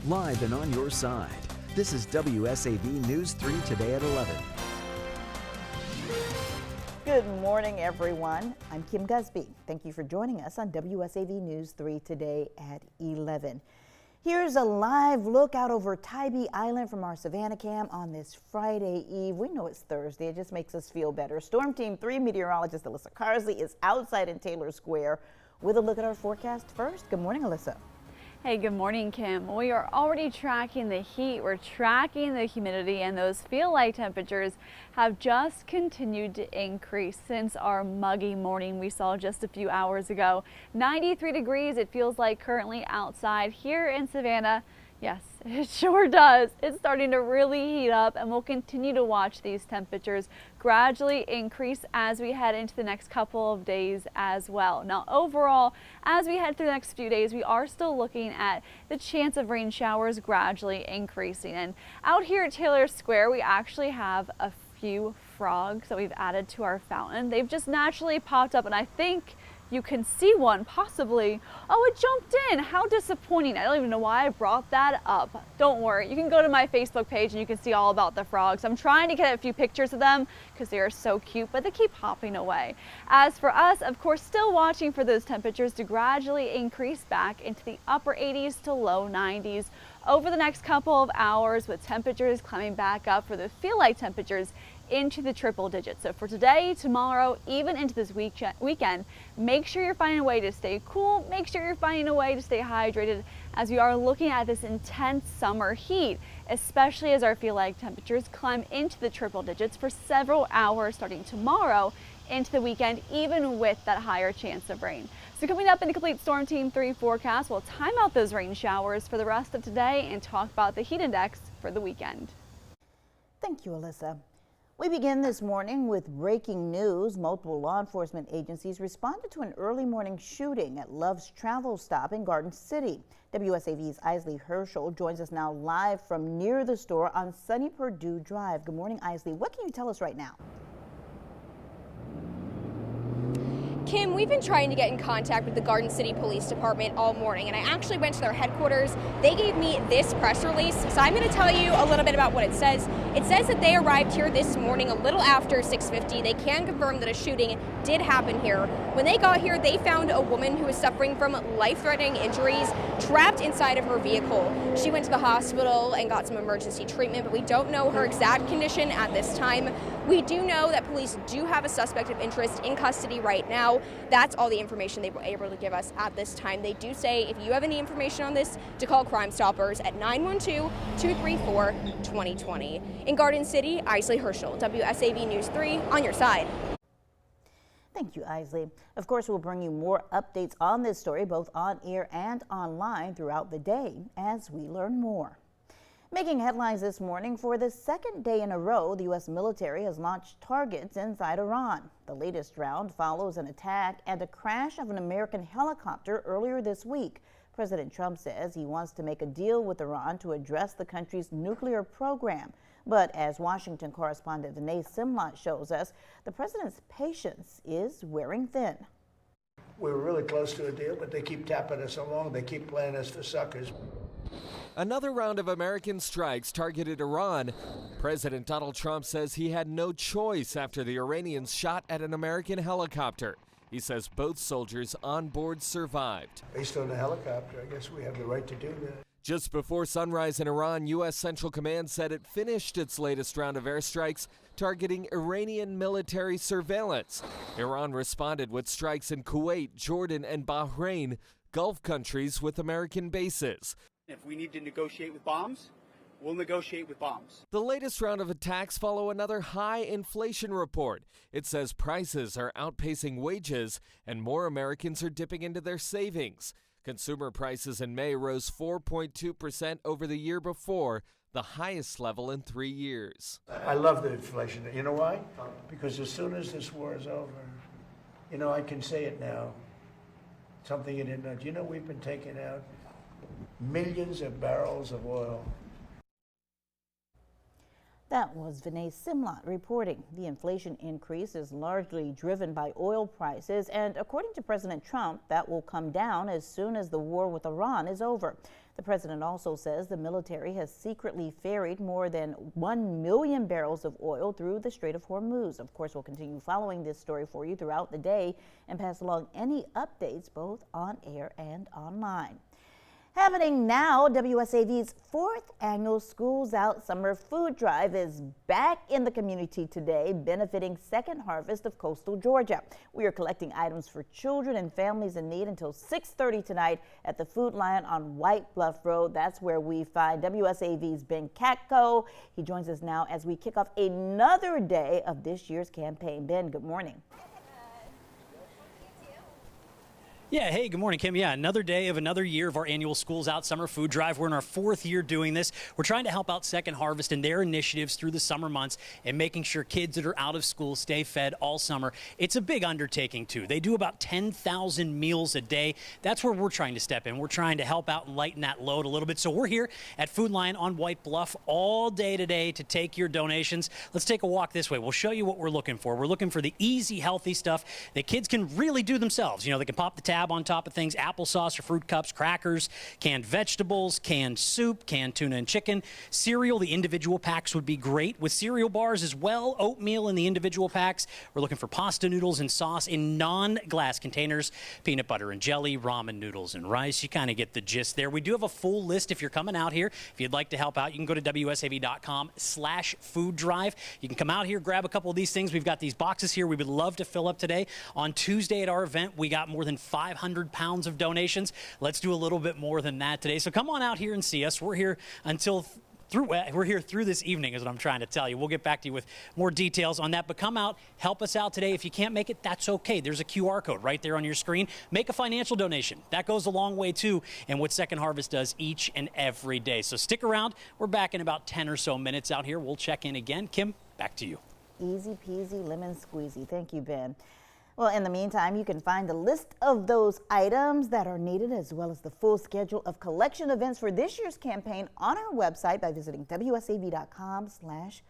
live and on your side. This is WSAV News 3 today at 11. Good morning, everyone. I'm Kim Gusby. Thank you for joining us on WSAV News 3 today at 11. Here's a live look out over Tybee Island from our Savannah cam on this Friday Eve. We know it's Thursday. It just makes us feel better. Storm Team 3 meteorologist Alyssa Carsley is outside in Taylor Square with a look at our forecast first. Good morning, Alyssa. Hey, good morning, Kim. We are already tracking the heat, we're tracking the humidity, and those feel-like temperatures have just continued to increase since our muggy morning we saw just a few hours ago. 93 degrees it feels like currently outside here in Savannah. Yes, it sure does. It's starting to really heat up, and we'll continue to watch these temperatures gradually increase as we head into the next couple of days as well. Now, overall, as we head through the next few days, we are still looking at the chance of rain showers gradually increasing. And out here at Taylor Square, we actually have a few frogs that we've added to our fountain. They've just naturally popped up, and I think you can see one possibly. Oh, it jumped in. How disappointing. I don't even know why I brought that up. Don't worry, you can go to my Facebook page and you can see all about the frogs. I'm trying to get a few pictures of them because they are so cute, but they keep hopping away. As for us, of course, still watching for those temperatures to gradually increase back into the upper 80s to low 90s over the next couple of hours, with temperatures climbing back up for the feel-like temperatures into the triple digits. So for today, tomorrow, even into this weekend, make sure you're finding a way to stay cool. Make sure you're finding a way to stay hydrated as we are looking at this intense summer heat, especially as our feel-like temperatures climb into the triple digits for several hours starting tomorrow into the weekend, even with that higher chance of rain. So coming up in the complete Storm Team 3 forecast, we'll time out those rain showers for the rest of today and talk about the heat index for the weekend. Thank you, Alyssa. We begin this morning with breaking news. Multiple law enforcement agencies responded to an early morning shooting at Love's Travel Stop in Garden City. WSAV's Isley Herschel joins us now live from near the store on Sunny Purdue Drive. Good morning, Isley. What can you tell us right now? Kim, we've been trying to get in contact with the Garden City Police Department all morning, and I actually went to their headquarters. They gave me this press release, so I'm going to tell you a little bit about what it says. It says that they arrived here this morning a little after 6:50. They can confirm that a shooting did happen here. When they got here, they found a woman who was suffering from life-threatening injuries trapped inside of her vehicle. She went to the hospital and got some emergency treatment, but we don't know her exact condition at this time. We do know that police do have a suspect of interest in custody right now. That's all the information they were able to give us at this time. They do say if you have any information on this, to call Crime Stoppers at 912-234-2020. In Garden City, Isley Herschel, WSAV News 3, on your side. Thank you, Isley. Of course, we'll bring you more updates on this story, both on air and online throughout the day as we learn more. Making headlines this morning, for the second day in a row, the U.S. military has launched targets inside Iran. The latest round follows an attack and a crash of an American helicopter earlier this week. President Trump says he wants to make a deal with Iran to address the country's nuclear program. But as Washington correspondent Vinay Simlot shows us, the president's patience is wearing thin. We were really close to a deal, but they keep tapping us along. They keep playing us for suckers. Another round of American strikes targeted Iran. President Donald Trump says he had no choice after the Iranians shot at an American helicopter. He says both soldiers on board survived. Based on the helicopter, I guess we have the right to do that. Just before sunrise in Iran, U.S. Central Command said it finished its latest round of airstrikes targeting Iranian military surveillance. Iran responded with strikes in Kuwait, Jordan, and Bahrain, Gulf countries with American bases. If we need to negotiate with bombs, we'll negotiate with bombs. The latest round of attacks follow another high inflation report. It says prices are outpacing wages and more Americans are dipping into their savings. Consumer prices in May rose 4.2% over the year before, the highest level in 3 years. I love the inflation. You know why? Because as soon as this war is over, I can say it now. Something you didn't know. Do you know we've been taking out millions of barrels of oil? That was Vinay Simlot reporting. The inflation increase is largely driven by oil prices, and according to President Trump, that will come down as soon as the war with Iran is over. The president also says the military has secretly ferried more than 1 million barrels of oil through the Strait of Hormuz. Of course, we'll continue following this story for you throughout the day and pass along any updates both on air and online. Happening now, WSAV's 4th annual Schools Out Summer Food Drive is back in the community today, benefiting Second Harvest of Coastal Georgia. We are collecting items for children and families in need until 6:30 tonight at the Food Lion on White Bluff Road. That's where we find WSAV's Ben Katko. He joins us now as we kick off another day of this year's campaign. Ben, good morning. Yeah, hey, good morning, Kim. Yeah, another day of another year of our annual Schools Out Summer Food Drive. We're in our 4th year doing this. We're trying to help out Second Harvest and their initiatives through the summer months and making sure kids that are out of school stay fed all summer. It's a big undertaking, too. They do about 10,000 meals a day. That's where we're trying to step in. We're trying to help out and lighten that load a little bit. So we're here at Food Lion on White Bluff all day today to take your donations. Let's take a walk this way. We'll show you what we're looking for. We're looking for the easy, healthy stuff that kids can really do themselves. You know, they can pop the tab on top of things, applesauce or fruit cups, crackers, canned vegetables, canned soup, canned tuna and chicken, cereal. The individual packs would be great with cereal bars as well, oatmeal in the individual packs. We're looking for pasta noodles and sauce in non-glass containers, peanut butter and jelly, ramen noodles and rice. You kind of get the gist there. We do have a full list if you're coming out here. If you'd like to help out, you can go to WSAV.com/food drive. You can come out here, grab a couple of these things. We've got these boxes here we would love to fill up today. On Tuesday at our event, we got more than 500 pounds of donations. Let's do a little bit more than that today. So come on out here and see us. We're here through this evening is what I'm trying to tell you. We'll get back to you with more details on that, but come out, help us out today. If you can't make it, that's okay. There's a QR code right there on your screen. Make a financial donation. That goes a long way too, and what Second Harvest does each and every day. So stick around. We're back in about 10 or so minutes out here. We'll check in again. Kim, back to you. Easy peasy lemon squeezy. Thank you, Ben. Well, in the meantime, you can find a list of those items that are needed as well as the full schedule of collection events for this year's campaign on our website by visiting WSAV.com/food